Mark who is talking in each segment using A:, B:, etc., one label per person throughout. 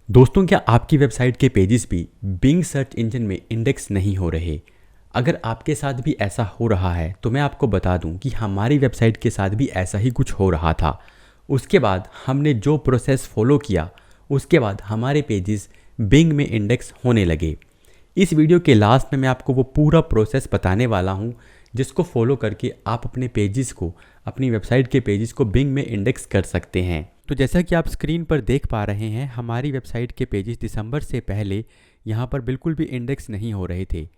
A: दोस्तों, क्या आपकी वेबसाइट के पेजेस भी बिंग सर्च इंजन में इंडेक्स नहीं हो रहे? अगर आपके साथ भी ऐसा हो रहा है तो मैं आपको बता दूं कि हमारी वेबसाइट के साथ भी ऐसा ही कुछ हो रहा था। उसके बाद हमने जो प्रोसेस फॉलो किया, उसके बाद हमारे पेजेस बिंग में इंडेक्स होने लगे। इस वीडियो के लास्ट में मैं आपको वो पूरा प्रोसेस बताने वाला हूँ जिसको फॉलो करके आप अपने पेजेस को, अपनी वेबसाइट के पेजेस को बिंग में इंडेक्स कर सकते हैं। तो जैसा कि आप स्क्रीन पर देख पा रहे हैं, हमारी वेबसाइट के पेजेस दिसंबर से पहले यहाँ पर बिल्कुल भी इंडेक्स नहीं हो रहे थे।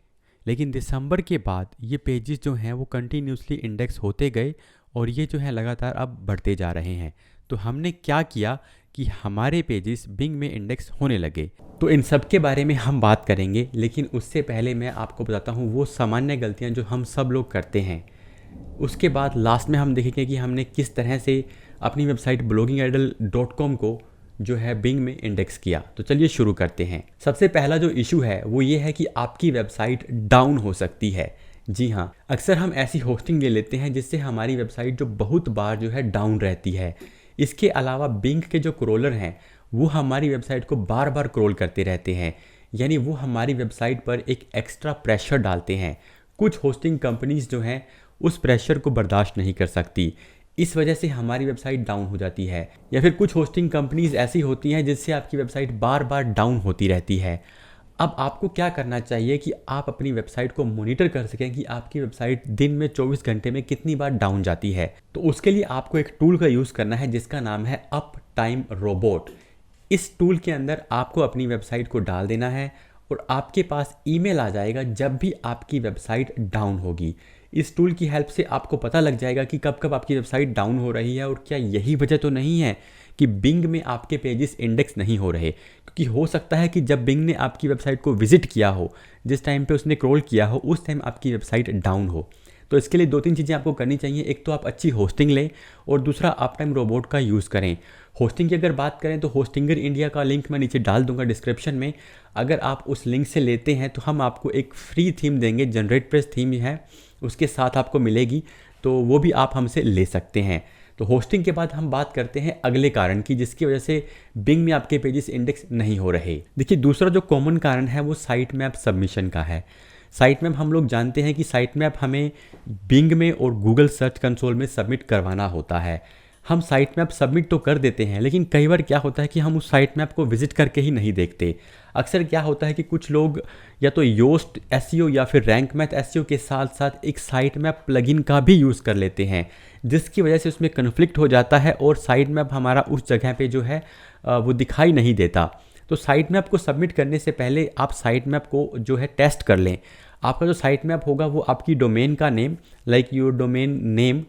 A: लेकिन दिसंबर के बाद ये पेजेस जो हैं वो कंटिन्यूसली इंडेक्स होते गए और ये जो है लगातार अब बढ़ते जा रहे हैं। तो हमने क्या किया कि हमारे पेजेस बिंग में इंडेक्स होने लगे। तो इन सब के बारे में हम बात करेंगे, लेकिन उससे पहले मैं आपको बताता हूँ वो सामान्य गलतियाँ जो हम सब लोग करते हैं। उसके बाद लास्ट में हम देखेंगे कि हमने किस तरह से अपनी वेबसाइट bloggingidol.com को जो है बिंग में इंडेक्स किया। तो चलिए शुरू करते हैं। सबसे पहला जो इशू है वो ये है कि आपकी वेबसाइट डाउन हो सकती है। जी हाँ, अक्सर हम ऐसी होस्टिंग ले लेते हैं जिससे हमारी वेबसाइट जो बहुत बार जो है डाउन रहती है। इसके अलावा बिंग के जो क्रोलर हैं वो हमारी वेबसाइट को बार बार क्रोल करते रहते हैं, यानी वो हमारी वेबसाइट पर एक एक्स्ट्रा प्रेशर डालते हैं। कुछ होस्टिंग कंपनीज जो हैं उस प्रेशर को बर्दाश्त नहीं कर सकती, इस वजह से हमारी वेबसाइट डाउन हो जाती है। या फिर कुछ होस्टिंग कंपनीज ऐसी होती हैं जिससे आपकी वेबसाइट बार बार डाउन होती रहती है। अब आपको क्या करना चाहिए कि आप अपनी वेबसाइट को मॉनिटर कर सकें कि आपकी वेबसाइट दिन में 24 घंटे में कितनी बार डाउन जाती है। तो उसके लिए आपको एक टूल का यूज़ करना है जिसका नाम है अप टाइम रोबोट। इस टूल के अंदर आपको अपनी वेबसाइट को डाल देना है और आपके पास ईमेल आ जाएगा जब भी आपकी वेबसाइट डाउन होगी। इस टूल की हेल्प से आपको पता लग जाएगा कि कब कब आपकी वेबसाइट डाउन हो रही है और क्या यही वजह तो नहीं है कि बिंग में आपके पेजेस इंडेक्स नहीं हो रहे। क्योंकि हो सकता है कि जब बिंग ने आपकी वेबसाइट को विजिट किया हो, जिस टाइम पे उसने क्रोल किया हो, उस टाइम आपकी वेबसाइट डाउन हो। तो इसके लिए दो तीन चीज़ें आपको करनी चाहिए। एक तो आप अच्छी होस्टिंग लें और दूसरा अप टाइम रोबोट का यूज़ करें। होस्टिंग की अगर बात करें तो होस्टिंगर इंडिया का लिंक मैं नीचे डाल दूंगा डिस्क्रिप्शन में। अगर आप उस लिंक से लेते हैं तो हम आपको एक फ्री थीम देंगे, जनरेट प्रेस थीम है उसके साथ आपको मिलेगी, तो वो भी आप हमसे ले सकते हैं। तो होस्टिंग के बाद हम बात करते हैं अगले कारण की जिसकी वजह से बिंग में आपके पेजेस इंडेक्स नहीं हो रहे। देखिए, दूसरा जो कॉमन कारण है वो साइट मैप सबमिशन का है। साइट मैप हम लोग जानते हैं कि साइट मैप हमें बिंग में और गूगल सर्च कंसोल में सबमिट करवाना होता है। हम साइट मैप सबमिट तो कर देते हैं, लेकिन कई बार क्या होता है कि हम उस साइट मैप को विजिट करके ही नहीं देखते। अक्सर क्या होता है कि कुछ लोग या तो योस्ट एसईओ या फिर रैंक मैथ एसईओ के साथ साथ एक साइट मैप प्लगइन का भी यूज़ कर लेते हैं, जिसकी वजह से उसमें कन्फ्लिक्ट हो जाता है और साइट मैप हमारा उस जगह पे जो है वो दिखाई नहीं देता। तो साइट मैप को सबमिट करने से पहले आप साइट मैप को जो है टेस्ट कर लें। आपका जो साइट मैप होगा वो आपकी डोमेन का name, like your domain name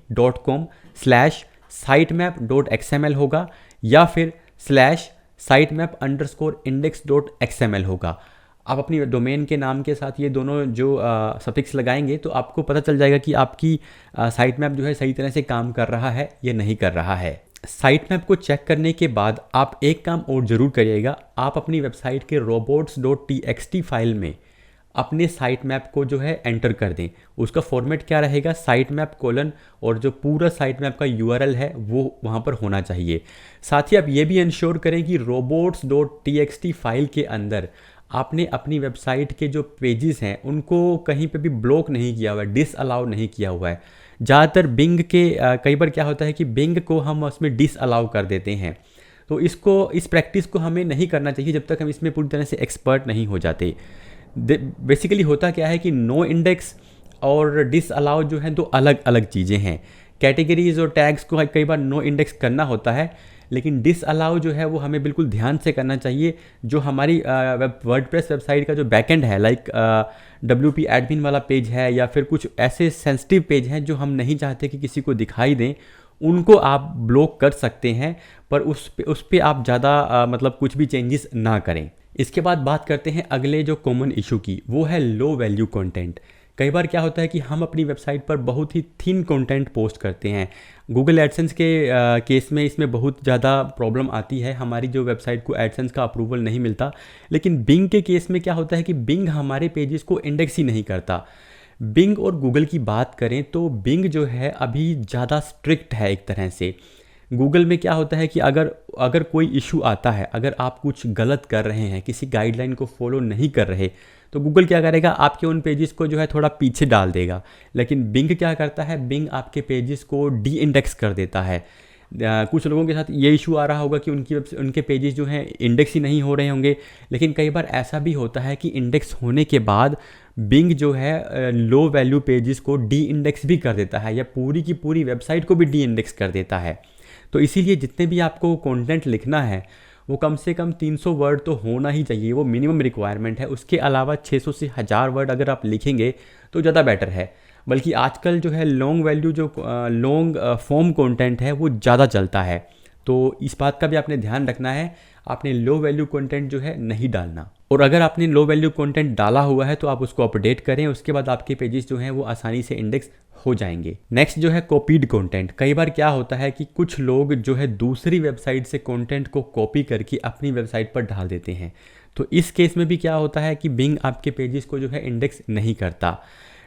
A: .com/sitemap.xml होगा या फिर /sitemap_index.xml होगा। आप अपनी डोमेन के नाम के साथ ये दोनों जो सफिक्स लगाएंगे तो आपको पता चल जाएगा कि आपकी साइट मैप जो है सही तरह से काम कर रहा है या नहीं कर रहा है। साइट मैप को चेक करने के बाद आप एक काम और ज़रूर करिएगा। आप अपनी वेबसाइट के robots.txt फाइल में अपने साइट मैप को जो है एंटर कर दें। उसका फॉर्मेट क्या रहेगा, साइट मैप कोलन, और जो पूरा साइट मैप का यूआरएल है वो वहाँ पर होना चाहिए। साथ ही आप ये भी इंश्योर करें कि robots.txt फाइल के अंदर आपने अपनी वेबसाइट के जो पेजेस हैं उनको कहीं पे भी ब्लॉक नहीं किया हुआ है, डिसअलाउ नहीं किया हुआ है। ज़्यादातर बिंग के कई बार क्या होता है कि बिंग को हम उसमें डिसअलाउ कर देते हैं। तो इस प्रैक्टिस को हमें नहीं करना चाहिए जब तक हम इसमें पूरी तरह से एक्सपर्ट नहीं हो जाते। बेसिकली होता क्या है कि नो इंडेक्स और डिसअलाउ जो है दो अलग अलग चीज़ें हैं। कैटेगरीज और टैग्स को कई बार नो इंडेक्स करना होता है, लेकिन डिसअलाउ जो है वो हमें बिल्कुल ध्यान से करना चाहिए। जो हमारी वर्डप्रेस वेबसाइट का जो बैकएंड है, लाइक WP एडमिन वाला पेज है या फिर कुछ ऐसे सेंसिटिव पेज हैं जो हम नहीं चाहते कि किसी को दिखाई दें, उनको आप ब्लॉक कर सकते हैं, पर उस पे आप ज़्यादा मतलब कुछ भी चेंजेस ना करें। इसके बाद बात करते हैं अगले जो कॉमन इशू की, वो है लो वैल्यू कंटेंट। कई बार क्या होता है कि हम अपनी वेबसाइट पर बहुत ही थिन कंटेंट पोस्ट करते हैं। गूगल एडसेंस के केस में इसमें बहुत ज़्यादा प्रॉब्लम आती है, हमारी जो वेबसाइट को एडसेंस का अप्रूवल नहीं मिलता। लेकिन बिंग के केस में क्या होता है कि बिंग हमारे पेजेस को इंडेक्स ही नहीं करता। बिंग और गूगल की बात करें तो बिंग जो है अभी ज़्यादा स्ट्रिक्ट है एक तरह से। गूगल में क्या होता है कि अगर अगर कोई इशू आता है, अगर आप कुछ गलत कर रहे हैं, किसी गाइडलाइन को फॉलो नहीं कर रहे, तो गूगल क्या करेगा, आपके उन पेजेस को जो है थोड़ा पीछे डाल देगा। लेकिन बिंग क्या करता है, बिंग आपके पेजेस को डी इंडेक्स कर देता है। कुछ लोगों के साथ ये इशू आ रहा होगा कि उनके पेजेस जो हैं इंडेक्स ही नहीं हो रहे होंगे। लेकिन कई बार ऐसा भी होता है कि इंडेक्स होने के बाद बिंग जो है लो वैल्यू पेजेस को डी इंडेक्स भी कर देता है, या पूरी की पूरी वेबसाइट को भी डी इंडेक्स कर देता है। तो इसीलिए जितने भी आपको कंटेंट लिखना है वो कम से कम 300 वर्ड तो होना ही चाहिए, वो मिनिमम रिक्वायरमेंट है। उसके अलावा 600 से 1000 वर्ड अगर आप लिखेंगे तो ज़्यादा बेटर है। बल्कि आजकल जो है लॉन्ग वैल्यू जो लॉन्ग फॉर्म कंटेंट है वो ज़्यादा चलता है। तो इस बात का भी आपने ध्यान रखना है, आपने लो वैल्यू कंटेंट जो है नहीं डालना। और अगर आपने लो वैल्यू कंटेंट डाला हुआ है तो आप उसको अपडेट करें, उसके बाद आपके पेजेस जो हैं वो आसानी से इंडेक्स हो जाएंगे। नेक्स्ट जो है कॉपीड कंटेंट। कई बार क्या होता है कि कुछ लोग जो है दूसरी वेबसाइट से कंटेंट को कॉपी करके अपनी वेबसाइट पर डाल देते हैं। तो इस केस में भी क्या होता है कि बिंग आपके पेजेस को जो है इंडेक्स नहीं करता।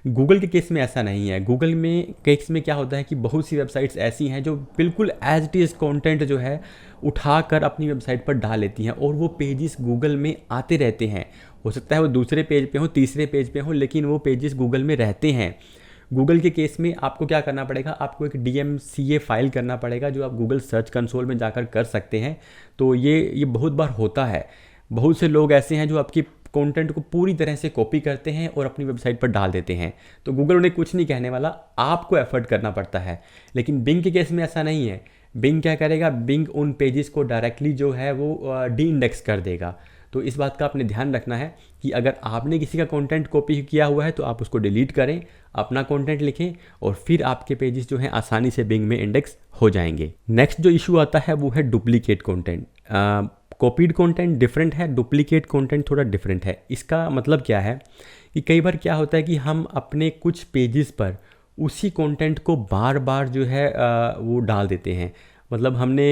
A: गूगल के केस में ऐसा नहीं है। गूगल में केस में क्या होता है कि बहुत सी वेबसाइट्स ऐसी हैं जो बिल्कुल एज इट इज़ कॉन्टेंट जो है उठाकर अपनी वेबसाइट पर डाल लेती हैं, और वो पेजेस गूगल में आते रहते हैं। हो सकता है वो दूसरे पेज पे हो, तीसरे पेज पे हो, लेकिन वो पेजेस गूगल में रहते हैं। गूगल के केस में आपको क्या करना पड़ेगा, आपको एक DMCA फाइल करना पड़ेगा, जो आप गूगल सर्च कंसोल में जाकर कर सकते हैं। तो ये बहुत बार होता है। बहुत से लोग ऐसे हैं जो आपकी कंटेंट को पूरी तरह से कॉपी करते हैं और अपनी वेबसाइट पर डाल देते हैं। तो गूगल उन्हें कुछ नहीं कहने वाला, आपको एफर्ट करना पड़ता है। लेकिन बिंग के केस में ऐसा नहीं है। बिंग क्या करेगा, बिंग उन पेजेस को डायरेक्टली जो है वो डी इंडेक्स कर देगा। तो इस बात का आपने ध्यान रखना है कि अगर आपने किसी का कंटेंट कॉपी किया हुआ है तो आप उसको डिलीट करें, अपना कंटेंट लिखें, और फिर आपके पेजेस जो हैं आसानी से बिंग में इंडेक्स हो जाएंगे। नेक्स्ट जो इशू आता है वो है duplicate content. Copied content different है, डुप्लीकेट कंटेंट थोड़ा डिफरेंट है। इसका मतलब क्या है कि कई बार क्या होता है कि हम अपने कुछ पेजेस पर उसी कंटेंट को बार बार जो है वो डाल देते हैं। मतलब हमने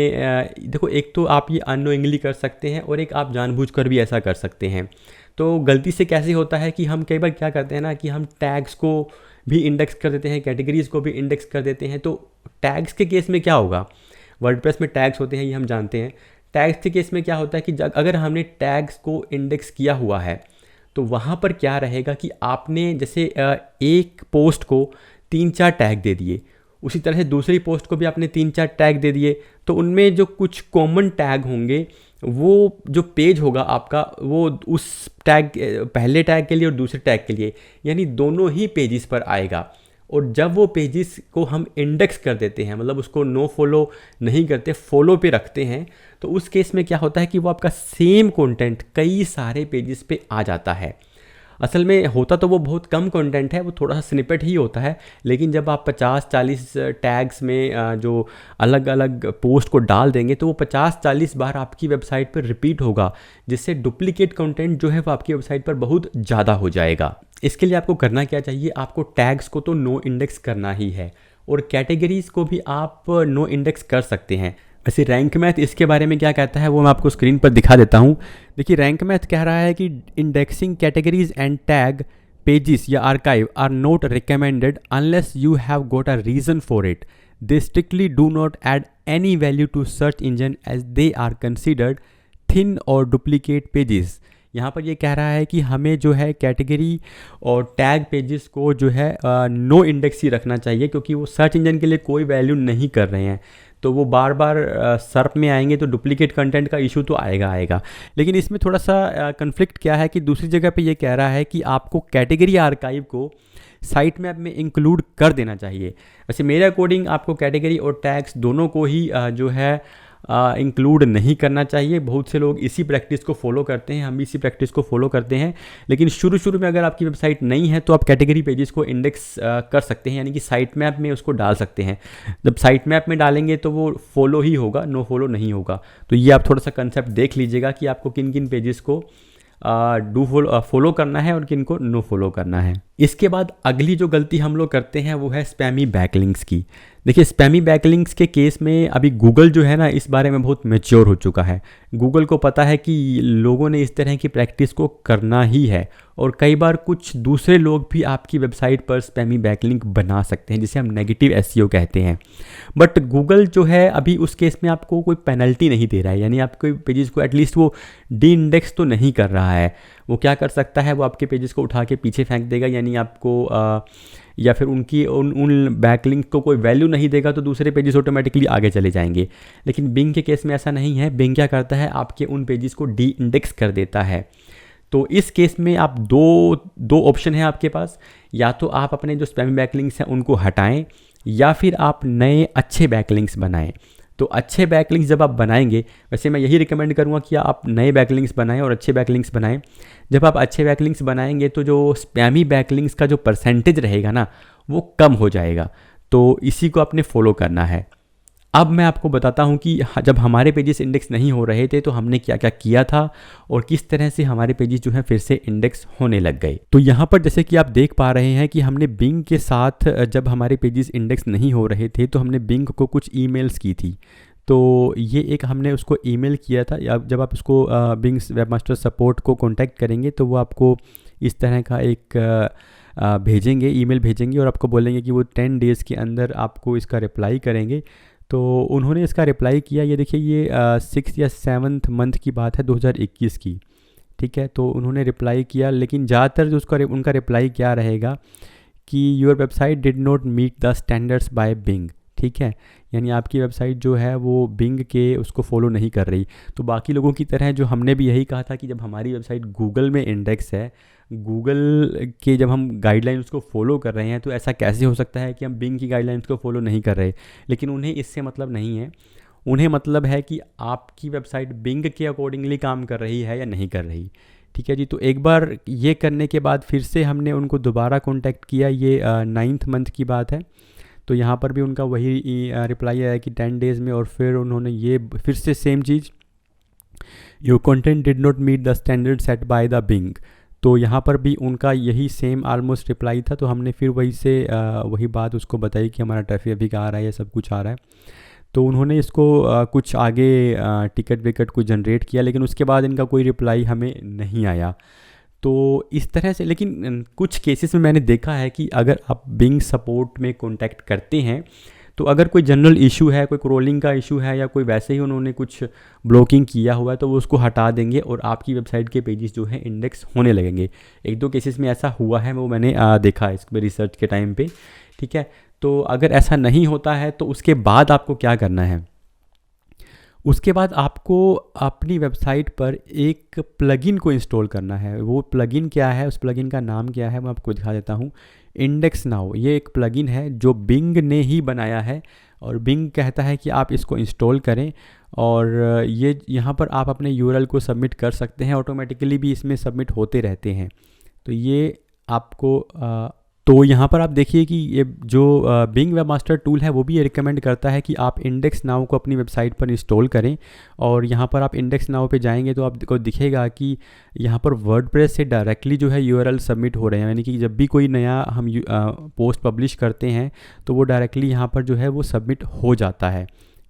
A: देखो, एक तो आप ये अननोइंगली कर सकते हैं और एक आप जानबूझकर भी ऐसा कर सकते हैं। तो गलती से कैसे होता है कि हम कई बार क्या करते हैं ना कि हम टैग्स को भी इंडेक्स कर देते हैं, कैटेगरीज को भी इंडेक्स कर देते हैं। तो टैग्स के केस में क्या होगा, वर्डप्रेस में टैग्स होते हैं, ये हम जानते हैं। टैग्स के केस में क्या होता है कि अगर हमने टैग्स को इंडेक्स किया हुआ है तो वहाँ पर क्या रहेगा कि आपने जैसे एक पोस्ट को 3-4 टैग दे दिए, उसी तरह से दूसरी पोस्ट को भी आपने 3-4 टैग दे दिए। तो उनमें जो कुछ कॉमन टैग होंगे, वो जो पेज होगा आपका, वो उस टैग, पहले टैग के लिए और दूसरे टैग के लिए, यानी दोनों ही पेजेस पर आएगा। और जब वो पेजेस को हम इंडेक्स कर देते हैं, मतलब उसको नो फॉलो नहीं करते, फॉलो पे रखते हैं, तो उस केस में क्या होता है कि वो आपका सेम कंटेंट कई सारे पेजेस पे आ जाता है। असल में होता तो वो बहुत कम कंटेंट है, वो थोड़ा सा स्निपेट ही होता है। लेकिन जब आप 50-40 टैग्स में जो अलग अलग पोस्ट को डाल देंगे तो वो 50-40 बार आपकी वेबसाइट पर रिपीट होगा, जिससे डुप्लीकेट कंटेंट जो है वो आपकी वेबसाइट पर बहुत ज़्यादा हो जाएगा। इसके लिए आपको करना क्या चाहिए, आपको टैग्स को तो नो इंडेक्स करना ही है, और कैटेगरीज को भी आप नो इंडेक्स कर सकते हैं। वैसे रैंक मैथ इसके बारे में क्या कहता है वो मैं आपको स्क्रीन पर दिखा देता हूँ। देखिए, रैंक मैथ कह रहा है कि indexing categories and tag pages या archive are not recommended unless you have got a reason for it. They strictly do not add any value to search engine as they are considered thin और duplicate pages. यहाँ पर ये कह रहा है कि हमें जो है कैटेगरी और टैग पेजेस को जो है नो इंडेक्स ही रखना चाहिए, क्योंकि वो सर्च इंजन के लिए कोई वैल्यू नहीं कर रहे हैं। तो वो बार बार सर्च में आएंगे तो डुप्लीकेट कंटेंट का इशू तो आएगा। लेकिन इसमें थोड़ा सा कन्फ्लिक्ट क्या है कि दूसरी जगह पे ये कह रहा है कि आपको कैटेगरी आर्काइव को साइट मैप में इंक्लूड कर देना चाहिए। वैसे मेरे अकॉर्डिंग आपको कैटेगरी और टैग्स दोनों को ही जो है इंक्लूड नहीं करना चाहिए। बहुत से लोग इसी प्रैक्टिस को फॉलो करते हैं, हम भी इसी प्रैक्टिस को फॉलो करते हैं। लेकिन शुरू में अगर आपकी वेबसाइट नहीं है तो आप कैटेगरी पेजेस को इंडेक्स कर सकते हैं, यानी कि साइट मैप में उसको डाल सकते हैं। जब साइट मैप में डालेंगे तो वो फॉलो ही होगा, नो फॉलो नहीं होगा। तो ये आप थोड़ा सा कंसेप्ट देख लीजिएगा कि आपको किन किन पेजेस को फॉलो करना है और किन को नो फॉलो करना है। इसके बाद अगली जो गलती हम लोग करते हैं वो है स्पैमी बैकलिंक्स की। देखिए, स्पैमी बैकलिंक्स के केस में अभी गूगल जो है ना, इस बारे में बहुत मैच्योर हो चुका है। गूगल को पता है कि लोगों ने इस तरह की प्रैक्टिस को करना ही है, और कई बार कुछ दूसरे लोग भी आपकी वेबसाइट पर स्पैमी बैकलिंक बना सकते हैं, जिसे हम नेगेटिव एसईओ कहते हैं। बट गूगल जो है अभी उस केस में आपको कोई पेनल्टी नहीं दे रहा है, यानी आपके पेजेस को एटलीस्ट वो डी इंडेक्स तो नहीं कर रहा है। वो क्या कर सकता है, वो आपके पेजेस को उठा के पीछे फेंक देगा, यानी आपको या फिर उनकी उन बैकलिंक को कोई वैल्यू नहीं देगा, तो दूसरे पेजेस ऑटोमेटिकली आगे चले जाएंगे। लेकिन बिंग के केस में ऐसा नहीं है। बिंग क्या करता है, आपके उन पेजेस को डी इंडेक्स कर देता है। तो इस केस में आप दो ऑप्शन है आपके पास, या तो आप अपने जो स्पैमी बैकलिंक्स हैं उनको हटाएं, या फिर आप नए अच्छे बैकलिंक्स बनाएं। तो अच्छे बैकलिंक्स जब आप बनाएंगे, वैसे मैं यही रिकमेंड करूंगा कि आप नए बैकलिंक्स बनाएं और अच्छे बैकलिंक्स बनाएं। जब आप अच्छे बैकलिंक्स बनाएंगे तो जो स्पैमी बैकलिंक्स का जो परसेंटेज रहेगा ना, वो कम हो जाएगा। तो इसी को आपने फॉलो करना है। अब मैं आपको बताता हूं कि जब हमारे पेजेस इंडेक्स नहीं हो रहे थे तो हमने क्या क्या किया था, और किस तरह से हमारे पेजेस जो हैं फिर से इंडेक्स होने लग गए। तो यहाँ पर जैसे कि आप देख पा रहे हैं कि हमने बिंग के साथ, जब हमारे पेजेस इंडेक्स नहीं हो रहे थे तो हमने बिंग को कुछ ईमेल्स की थी। तो ये एक हमने उसको ईमेल किया था, या जब आप उसको बिंग वेबमास्टर सपोर्ट को कॉन्टैक्ट करेंगे तो वो आपको इस तरह का एक भेजेंगे, ईमेल भेजेंगे, और आपको बोलेंगे कि वो 10 डेज़ के अंदर आपको इसका रिप्लाई करेंगे। तो उन्होंने इसका रिप्लाई किया। ये देखिए, ये 6 या 7th मंथ की बात है 2021 की, ठीक है। तो उन्होंने रिप्लाई किया, लेकिन ज़्यादातर जो उनका रिप्लाई क्या रहेगा कि your website did not meet the standards by Bing, ठीक है। यानी आपकी वेबसाइट जो है वो बिंग के उसको फॉलो नहीं कर रही। तो बाकी लोगों की तरह जो हमने भी यही कहा था कि जब हमारी वेबसाइट गूगल में इंडेक्स है, गूगल के जब हम गाइडलाइंस को फॉलो कर रहे हैं, तो ऐसा कैसे हो सकता है कि हम बिंग की गाइडलाइंस को फॉलो नहीं कर रहे। लेकिन उन्हें इससे मतलब नहीं है। उन्हें मतलब है कि आपकी वेबसाइट बिंग के अकॉर्डिंगली काम कर रही है या नहीं कर रही, ठीक है जी। तो एक बार ये करने के बाद फिर से हमने उनको दोबारा कॉन्टैक्ट किया। ये 9th मंथ की बात है। तो यहाँ पर भी उनका वही रिप्लाई आया कि 10 डेज़ में, और फिर उन्होंने ये फिर से सेम चीज़, your content did not meet the standard set by the Bing. तो यहाँ पर भी उनका यही सेम ऑलमोस्ट रिप्लाई था। तो हमने फिर वही बात उसको बताई कि हमारा ट्रैफिक अभी आ रहा है, ये सब कुछ आ रहा है। तो उन्होंने इसको कुछ आगे टिकट विकट को जनरेट किया, लेकिन उसके बाद इनका कोई रिप्लाई हमें नहीं आया। तो इस तरह से, लेकिन कुछ केसेस में मैंने देखा है कि अगर आप बिंग सपोर्ट में कांटेक्ट करते हैं, तो अगर कोई जनरल इशू है, कोई क्रोलिंग का इशू है, या कोई वैसे ही उन्होंने कुछ ब्लॉकिंग किया हुआ है, तो वो उसको हटा देंगे और आपकी वेबसाइट के पेजेस जो हैं इंडेक्स होने लगेंगे। 1-2 केसेस में ऐसा हुआ है, वो मैंने देखा है इसमें रिसर्च के टाइम पे, ठीक है। तो अगर ऐसा नहीं होता है तो उसके बाद आपको क्या करना है, उसके बाद आपको अपनी वेबसाइट पर एक प्लगइन को इंस्टॉल करना है। वो प्लगइन क्या है, उस प्लगइन का नाम क्या है, मैं आपको दिखा देता हूँ। इंडेक्स नाउ, ये एक प्लगइन है जो बिंग ने ही बनाया है, और बिंग कहता है कि आप इसको इंस्टॉल करें, और ये यहाँ पर आप अपने यूआरएल को सबमिट कर सकते हैं। ऑटोमेटिकली भी इसमें सबमिट होते रहते हैं। तो ये आपको तो यहाँ पर आप देखिए कि ये जो बिंग वेबमास्टर टूल है वो भी ये रिकमेंड करता है कि आप इंडेक्स नाउ को अपनी वेबसाइट पर इंस्टॉल करें। और यहाँ पर आप इंडेक्स नाउ पे जाएंगे तो आपको दिखेगा कि यहाँ पर वर्डप्रेस से डायरेक्टली जो है यूआरएल सबमिट हो रहे हैं, यानी कि जब भी कोई नया हम पोस्ट पब्लिश करते हैं तो वो डायरेक्टली यहाँ पर जो है वो सबमिट हो जाता है,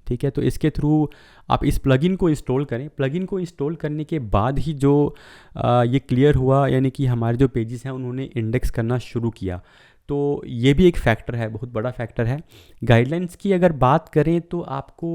A: ठीक है। तो इसके थ्रू आप इस प्लगइन को इंस्टॉल करें। प्लगइन को इंस्टॉल करने के बाद ही जो ये क्लियर हुआ, यानी कि हमारे जो पेजेस हैं उन्होंने इंडेक्स करना शुरू किया। तो ये भी एक फैक्टर है, बहुत बड़ा फैक्टर है। गाइडलाइंस की अगर बात करें तो आपको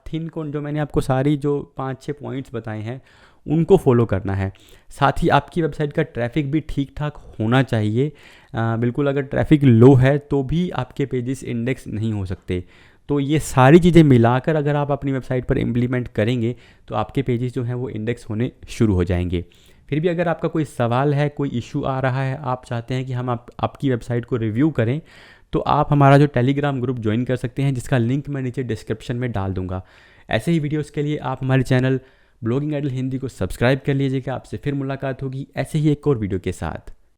A: थिन कौन, जो मैंने आपको सारी जो 5-6 पॉइंट्स बताए हैं उनको फॉलो करना है। साथ ही आपकी वेबसाइट का ट्रैफिक भी ठीक ठाक होना चाहिए। बिल्कुल, अगर ट्रैफिक लो है तो भी आपके पेजेस इंडेक्स नहीं हो सकते। तो ये सारी चीज़ें मिलाकर अगर आप अपनी वेबसाइट पर इम्प्लीमेंट करेंगे तो आपके पेजेस जो हैं वो इंडेक्स होने शुरू हो जाएंगे। फिर भी अगर आपका कोई सवाल है, कोई इशू आ रहा है, आप चाहते हैं कि हम आपकी वेबसाइट को रिव्यू करें, तो आप हमारा जो टेलीग्राम ग्रुप ज्वाइन कर सकते हैं, जिसका लिंक मैं नीचे डिस्क्रिप्शन में डाल दूंगा। ऐसे ही वीडियोज़ के लिए आप हमारे चैनल ब्लॉगिंग आइडल हिंदी को सब्सक्राइब कर लीजिएगा। आपसे फिर मुलाकात होगी ऐसे ही एक और वीडियो के साथ।